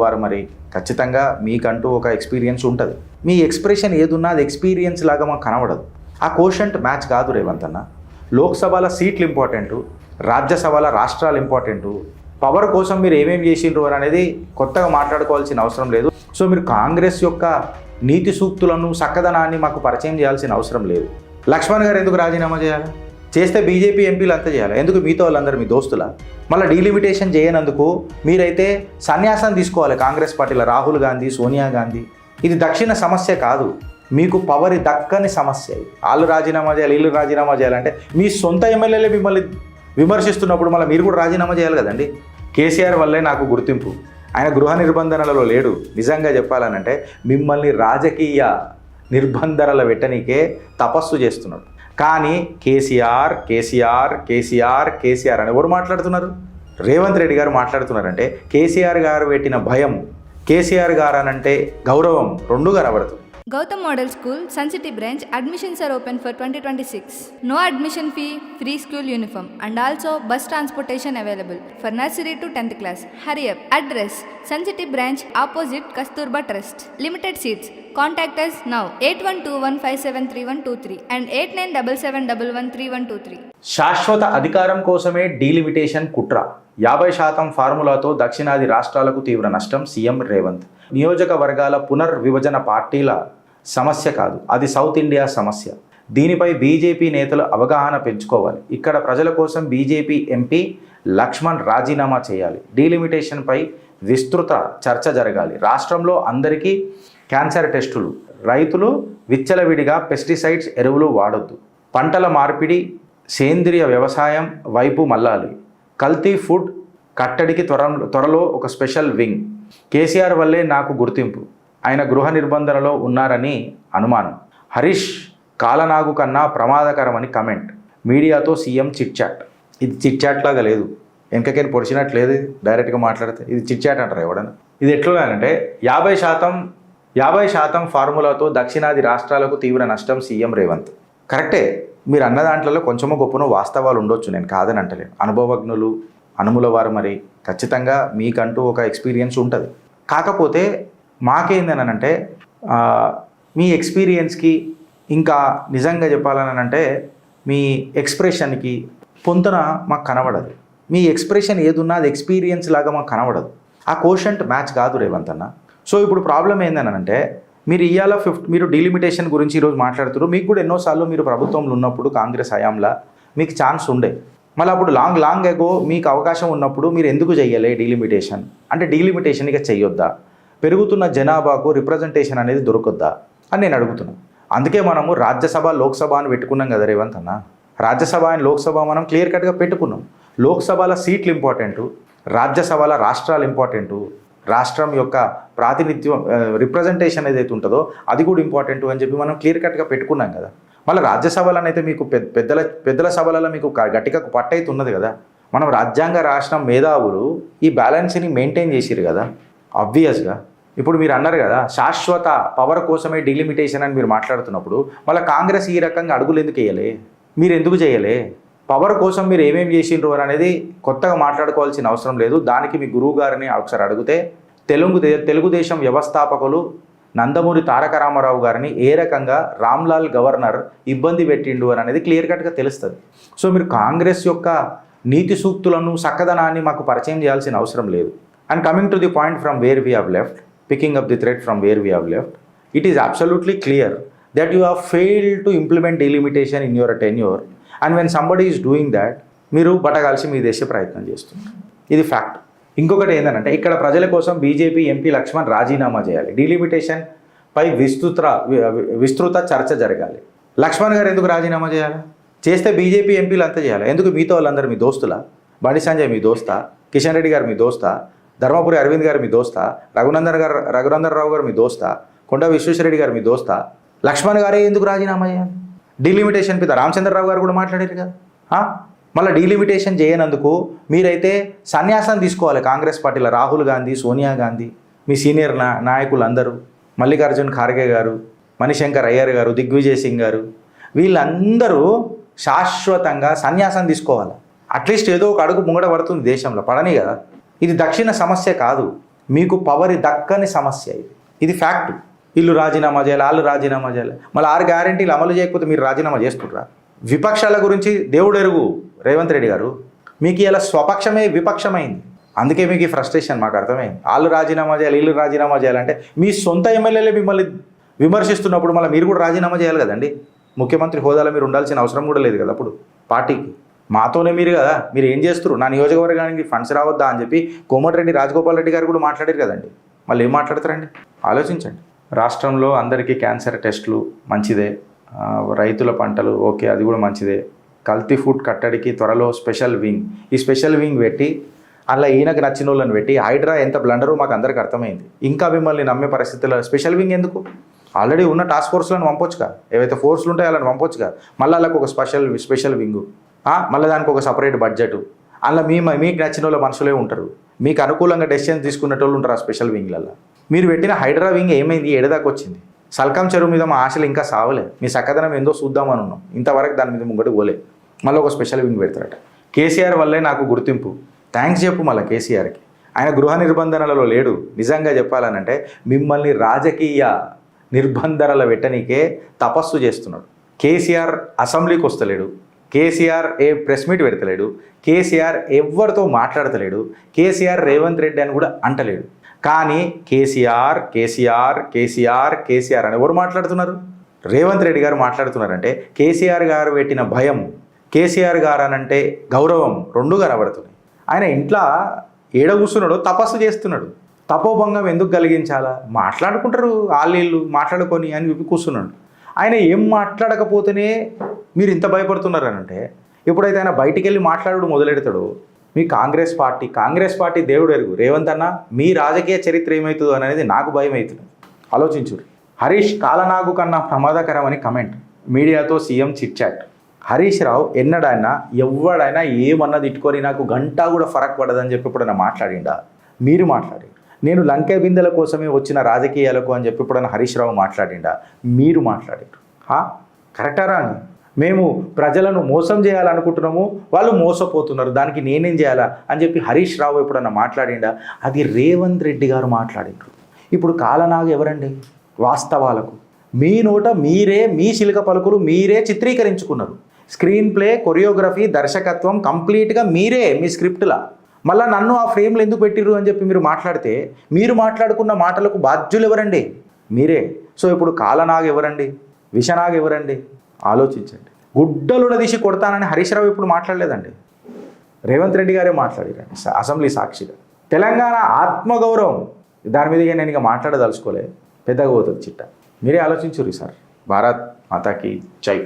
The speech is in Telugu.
వారు మరి ఖచ్చితంగా మీకంటూ ఒక ఎక్స్పీరియన్స్ ఉంటుంది. మీ ఎక్స్ప్రెషన్ ఏదున్నా అది ఎక్స్పీరియన్స్ లాగా మాకు కనబడదు. ఆ కోషంట్ మ్యాచ్ కాదు రేవంత్ అన్న. లోక్సభల సీట్లు ఇంపార్టెంటు, రాజ్యసభల రాష్ట్రాలు ఇంపార్టెంటు. పవర్ కోసం మీరు ఏమేమి చేసిండ్రు అనేది కొత్తగా మాట్లాడుకోవాల్సిన అవసరం లేదు. సో మీరు కాంగ్రెస్ యొక్క నీతి సూక్తులను చక్కదనాన్ని మాకు పరిచయం చేయాల్సిన అవసరం లేదు. లక్ష్మణ్ గారు ఎందుకు రాజీనామా చేయాలి? చేస్తే బీజేపీ ఎంపీలు అంతా చేయాలి. ఎందుకు మిగతా వాళ్ళందరూ మీ దోస్తులా? మళ్ళీ డీలిమిటేషన్ చేయనందుకు మీరైతే సన్యాసం తీసుకోవాలి. కాంగ్రెస్ పార్టీలో రాహుల్ గాంధీ, సోనియా గాంధీ. ఇది దక్షిణ సమస్య కాదు, మీకు పవర్ దక్కని సమస్య. వాళ్ళు రాజీనామా చేయాలి, వీళ్ళు రాజీనామా చేయాలంటే మీ సొంత ఎమ్మెల్యేలే మిమ్మల్ని విమర్శిస్తున్నప్పుడు మళ్ళీ మీరు కూడా రాజీనామా చేయాలి కదండి. కేసీఆర్ వల్లే నాకు గుర్తింపు, ఆయన గృహ నిర్బంధనలలో లేడు. నిజంగా చెప్పాలనంటే మిమ్మల్ని రాజకీయ నిర్బంధనలు పెట్టనీకే తపస్సు చేస్తున్నాడు. కానీ కేసీఆర్ కేసీఆర్ కేసీఆర్ కేసీఆర్ అని ఎవరు మాట్లాడుతున్నారు? రేవంత్ రెడ్డి గారు మాట్లాడుతున్నారంటే కేసీఆర్ గారు పెట్టిన భయం, కేసీఆర్ గారు అనంటే గౌరవం రెండు కనబడుతుంది. Gautam Model School, Sun City Branch, admissions are open for 2026. No admission fee, free school uniform and also bus transportation available for nursery to 10th class. Hurry up. Address, Sun City Branch, opposite Kasturba Trust. Limited seats. Contact us now 8121573123 and 8977113123. శాశ్వత అధికారం కోసమే డీలిమిటేషన్ కుట్ర. 50% ఫార్ములాతో దక్షిణాది రాష్ట్రాలకు తీవ్ర నష్టం. సీఎం రేవంత్. నియోజకవర్గాల పునర్విభజన పార్టీల సమస్య కాదు, అది సౌత్ ఇండియా సమస్య. దీనిపై బీజేపీ నేతలు అవగాహన పెంచుకోవాలి. ఇక్కడ ప్రజల కోసం బీజేపీ ఎంపీ లక్ష్మణ్ రాజీనామా చేయాలి. డీలిమిటేషన్పై విస్తృత చర్చ జరగాలి. రాష్ట్రంలో అందరికీ క్యాన్సర్ టెస్టులు. రైతులు విచ్చలవిడిగా పెస్టిసైడ్స్ ఎరువులు వాడొద్దు. పంటల మార్పిడి, సేంద్రియ వ్యవసాయం వైపు మళ్ళాలి. కల్తీ ఫుడ్ కట్టడికి త్వరలో ఒక స్పెషల్ వింగ్. కేసీఆర్ వల్లే నాకు గుర్తింపు, ఆయన గృహ నిర్బంధనలో ఉన్నారని అనుమానం. హరీష్ కాలనాగు కన్నా ప్రమాదకరమని కమెంట్. మీడియాతో సీఎం చిట్చాట్. ఇది చిట్చాట్ లాగా లేదు, వెనకకేని పొడిచినట్టు లేదు. డైరెక్ట్గా మాట్లాడితే ఇది చిట్చాట్ అంటారు ఎవడన్నా. ఇది ఎట్లున్నానంటే 50% ఫార్ములాతో దక్షిణాది రాష్ట్రాలకు తీవ్ర నష్టం. సీఎం రేవంత్. కరెక్టే, మీరు అన్న దాంట్లో కొంచెమో గొప్పనో వాస్తవాలు ఉండొచ్చు, నేను కాదని అంటలేను. అనుభవజ్ఞులు, అనుముల వారు మరి ఖచ్చితంగా మీకంటూ ఒక ఎక్స్పీరియన్స్ ఉంటుంది. కాకపోతే మాకేందనంటే మీ ఎక్స్పీరియన్స్కి ఇంకా నిజంగా చెప్పాలనంటే మీ ఎక్స్ప్రెషన్కి పొంతన మాకు కనబడదు. మీ ఎక్స్ప్రెషన్ ఏదున్నా అది ఎక్స్పీరియన్స్ లాగా మాకు కనబడదు. ఆ కోషంట్ మ్యాచ్ కాదు రేవంత్ అన్న. సో ఇప్పుడు ప్రాబ్లం ఏందనంటే మీరు ఇవాళ మీరు డీలిమిటేషన్ గురించి ఈరోజు మాట్లాడుతున్నారు. మీకు కూడా ఎన్నోసార్లు మీరు ప్రభుత్వంలో ఉన్నప్పుడు కాంగ్రెస్ హయాంలో మీకు ఛాన్స్ ఉండే. మళ్ళీ అప్పుడు లాంగ్ ఎగో మీకు అవకాశం ఉన్నప్పుడు మీరు ఎందుకు చెయ్యలే డీలిమిటేషన్? అంటే డీలిమిటేషన్ ఇక చెయ్యొద్దా? పెరుగుతున్న జనాభాకు రిప్రజెంటేషన్ అనేది దొరకొద్దా అని నేను అడుగుతున్నాను. అందుకే మనము రాజ్యసభ లోక్సభ అని పెట్టుకున్నాం కదా రేవంత్ అన్న. రాజ్యసభ అండ్ లోక్సభ మనం క్లియర్ కట్గా పెట్టుకున్నాం. లోక్సభల సీట్లు ఇంపార్టెంటు, రాజ్యసభల రాష్ట్రాలు ఇంపార్టెంటు. రాష్ట్రం యొక్క ప్రాతినిధ్యం రిప్రజెంటేషన్ ఏదైతే ఉంటుందో అది కూడా ఇంపార్టెంట్ అని చెప్పి మనం క్లియర్ కట్గా పెట్టుకున్నాం కదా. మళ్ళీ రాజ్యసభలనైతే మీకు పెద్దల సభలలో మీకు గట్టిగా పట్టయితున్నది కదా. మనం రాజ్యాంగ రాష్ట్రం మేధావులు ఈ బ్యాలెన్స్ని మెయింటైన్ చేసిరు కదా ఆబ్వియస్గా. ఇప్పుడు మీరు అన్నారు కదా శాశ్వత పవర్ కోసమే డీలిమిటేషన్ అని మీరు మాట్లాడుతున్నప్పుడు మళ్ళీ కాంగ్రెస్ ఈ రకంగా అడుగులు ఎందుకు వేయలే? మీరు ఎందుకు చేయలే? పవర్ కోసం మీరు ఏమేమి చేసిండ్రు అనేది కొత్తగా మాట్లాడుకోవాల్సిన అవసరం లేదు. దానికి మీ గురువు గారిని ఒకసారి అడిగితే తెలుగుదేశం వ్యవస్థాపకులు నందమూరి తారక రామారావు గారిని ఏ రకంగా రామ్లాల్ గవర్నర్ ఇబ్బంది పెట్టిండు అనేది క్లియర్ కట్గా తెలుస్తుంది. సో మీరు కాంగ్రెస్ యొక్క నీతి సూక్తులను చక్కదనాన్ని మాకు పరిచయం చేయాల్సిన అవసరం లేదు. And coming to the point from where we have left, picking up the thread from where we have left, it is absolutely clear that you have failed to implement delimitation in your tenure. And when somebody is doing that మీరు బట్టగాల్సి మీ దేశ ప్రయత్నం చేస్తున్నారు. ఇది ఫ్యాక్ట్. ఇంకొకటి ఏంటంటే ఇక్కడ ప్రజల కోసం బీజేపీ ఎంపీ లక్ష్మణ్ రాజీనామా చేయాలి. డీలిమిటేషన్ పై విస్తృత చర్చ జరగాలి. లక్ష్మణ్ గారు ఎందుకు రాజీనామా చేయాలి? చేస్తే బీజేపీ ఎంపీలు అంతా చేయాలి. ఎందుకు మిగతా వాళ్ళందరూ మీ దోస్తులా? బండి సంజయ్ మీ దోస్తా? కిషన్ రెడ్డి గారు మీ దోస్తా? ధర్మపురి అరవింద్ గారు మీ దోస్తా? రఘునందన్ రావు గారు మీ దోస్తా? కొండ విశ్వేశ్వరరెడ్డి గారు మీ దోస్తా? లక్ష్మణ్ గారే ఎందుకు రాజీనామా చేయాలి? డీలిమిటేషన్ మీద రామచంద్రరావు గారు కూడా మాట్లాడారు కదా. మళ్ళీ డీలిమిటేషన్ చేయనందుకు మీరైతే సన్యాసం తీసుకోవాలి. కాంగ్రెస్ పార్టీలో రాహుల్ గాంధీ, సోనియా గాంధీ, మీ సీనియర్ నాయకులు అందరూ, మల్లికార్జున్ ఖార్గే గారు, మణిశంకర్ అయ్యర్ గారు, దిగ్విజయ్ సింగ్ గారు, వీళ్ళందరూ శాశ్వతంగా సన్యాసం తీసుకోవాలి. అట్లీస్ట్ ఏదో ఒక అడుగు ముంగడ పడుతుంది దేశంలో, పడని కదా. ఇది దక్షిణ సమస్య కాదు, మీకు పవర్ దక్కని సమస్య ఇది ఫ్యాక్ట్. వీళ్ళు రాజీనామా చేయాలి, వాళ్ళు రాజీనామా చేయాలి, మళ్ళీ 6 గ్యారెంటీలు అమలు చేయకపోతే మీరు రాజీనామా చేసుకుంటారా? విపక్షాల గురించి దేవుడు ఎరుగు రేవంత్ రెడ్డి గారు. మీకు ఇలా స్వపక్షమే విపక్షమైంది. అందుకే మీకు ఈ ఫ్రస్ట్రేషన్ మాకు అర్థమైంది. వాళ్ళు రాజీనామా చేయాలి, వీళ్ళు రాజీనామా చేయాలంటే మీ సొంత ఎమ్మెల్యేలే మిమ్మల్ని విమర్శిస్తున్నప్పుడు మళ్ళీ మీరు కూడా రాజీనామా చేయాలి కదండి. ముఖ్యమంత్రి హోదాలో మీరు ఉండాల్సిన అవసరం కూడా లేదు కదా అప్పుడు పార్టీకి. మాతోనే మీరు కదా, మీరు ఏం చేస్తారు? నా నియోజకవర్గానికి ఫండ్స్ రావద్దా అని చెప్పి కోమటిరెడ్డి రాజగోపాల్ రెడ్డి గారు కూడా మాట్లాడారు కదండి. మళ్ళీ ఏం మాట్లాడతారండి? ఆలోచించండి. రాష్ట్రంలో అందరికీ క్యాన్సర్ టెస్టులు మంచిదే, రైతుల పంటలు ఓకే, అది కూడా మంచిదే. కల్తీ ఫుడ్ కట్టడికి త్వరలో స్పెషల్ వింగ్, ఈ స్పెషల్ వింగ్ పెట్టి అలా ఈయనకు నచ్చిన వాళ్ళని పెట్టి హైడ్రా ఎంత బ్లండరో మాకు అందరికీ అర్థమైంది. ఇంకా మిమ్మల్ని నమ్మే పరిస్థితుల్లో స్పెషల్ వింగ్ ఎందుకు? ఆల్రెడీ ఉన్న టాస్క్ ఫోర్స్లను పంపొచ్చుగా, ఏవైతే ఫోర్స్లు ఉంటాయో వాళ్ళని పంపొచ్చుగా. మళ్ళీ వాళ్ళకి ఒక స్పెషల్ వింగు, మళ్ళీ దానికి ఒక సపరేట్ బడ్జెట్. అలా మీకు నచ్చిన వాళ్ళ మనుషులే ఉంటారు, మీకు అనుకూలంగా డెసిషన్స్ తీసుకునేటోళ్ళు ఉంటారు ఆ స్పెషల్ వింగ్లలో. మీరు పెట్టిన హైడ్రా వింగ్ ఏమైంది? ఎడదాకా వచ్చింది. సల్కం చెరువు మీద మా ఆశలు ఇంకా సావలే. మీ చక్కదనం ఏందో చూద్దామని ఉన్నాం, ఇంతవరకు దాని మీద ముంగడు పోలే. మళ్ళీ ఒక స్పెషల్ వింగ్ పెడతారట. కేసీఆర్ వల్లే నాకు గుర్తింపు, థ్యాంక్స్ చెప్పు మళ్ళీ కేసీఆర్కి. ఆయన గృహ నిర్బంధనలలో లేడు. నిజంగా చెప్పాలనంటే మిమ్మల్ని రాజకీయ నిర్బంధనలు పెట్టనీకే తపస్సు చేస్తున్నాడు. కేసీఆర్ అసెంబ్లీకి వస్తలేడు, కేసీఆర్ ఏ ప్రెస్ మీట్ పెడతలేడు, కేసీఆర్ ఎవరితో మాట్లాడతలేడు, కేసీఆర్ రేవంత్ రెడ్డి అని కూడా అంటలేడు. కానీ కేసీఆర్ కేసీఆర్ కేసీఆర్ కేసీఆర్ అని ఎవరు మాట్లాడుతున్నారు? రేవంత్ రెడ్డి గారు మాట్లాడుతున్నారంటే కేసీఆర్ గారు పెట్టిన భయం, కేసీఆర్ గారు అనంటే గౌరవం రెండు కనబడుతున్నాయి. ఆయన ఇంట్లో ఏడ కూర్చున్నాడు, తపస్సు చేస్తున్నాడు. తపోభంగం ఎందుకు కలిగించాలా? మాట్లాడుకుంటారు వాళ్ళు మాట్లాడుకొని అని చెప్పి కూర్చున్నాడు. ఆయన ఏం మాట్లాడకపోతేనే మీరు ఇంత భయపడుతున్నారు అనంటే, ఎప్పుడైతే ఆయన బయటికి వెళ్ళి మాట్లాడు మొదలెడతాడో మీ కాంగ్రెస్ పార్టీ దేవుడు ఎరుగు. రేవంత్ అన్న మీ రాజకీయ చరిత్ర ఏమవుతుందో అనేది నాకు భయం అవుతుంది. ఆలోచించురు. హరీష్ కాలనాగు కన్నా ప్రమాదకరమని కమెంట్, మీడియాతో CM chit chat. Harish Rao ఎన్నడైనా ఎవడైనా ఏమన్నా తిట్టుకొని నాకు గంట కూడా ఫరక్ పడదని చెప్పి ఎప్పుడైనా మాట్లాడిండా? మీరు మాట్లాడి. నేను లంకె బిందెల కోసమే వచ్చిన రాజకీయాలకు అని చెప్పి ఎప్పుడైనా హరీష్ రావు మాట్లాడిండా? మీరు మాట్లాడారు. కరెక్టారా అని? మేము ప్రజలను మోసం చేయాలనుకుంటున్నాము, వాళ్ళు మోసపోతున్నారు, దానికి నేనేం చేయాలా అని చెప్పి హరీష్ రావు ఎప్పుడన్నా మాట్లాడిండా? అది రేవంత్ రెడ్డి గారు మాట్లాడిండ్రు. ఇప్పుడు కాలనాగు ఎవరండి? వాస్తవాలకు మీ నోట మీరే మీ చిలుక పలుకులు మీరే చిత్రీకరించుకున్నారు. స్క్రీన్ ప్లే, కొరియోగ్రఫీ, దర్శకత్వం కంప్లీట్గా మీరే మీ స్క్రిప్ట్లా. మళ్ళీ నన్ను ఆ ఫ్రేమ్లు ఎందుకు పెట్టిర్రు అని చెప్పి మీరు మాట్లాడితే, మీరు మాట్లాడుకున్న మాటలకు బాధ్యులు ఎవరండి? మీరే. సో ఇప్పుడు కాలనాగు ఎవరండి? విషనాగు ఎవరండి? ఆలోచించండి. గుడ్డలుడ తీసి కొడతానని హరీష్ రావు ఇప్పుడు మాట్లాడలేదండి, రేవంత్ రెడ్డి గారే మాట్లాడారండి అసెంబ్లీ సాక్షిగా. తెలంగాణ ఆత్మగౌరవం దాని మీద నేను ఇక మాట్లాడదలుచుకోలే, పెద్దగా పోతుంది చిట్ట. మీరే ఆలోచించుర్రి సార్. భారత్ మాతాకి జై.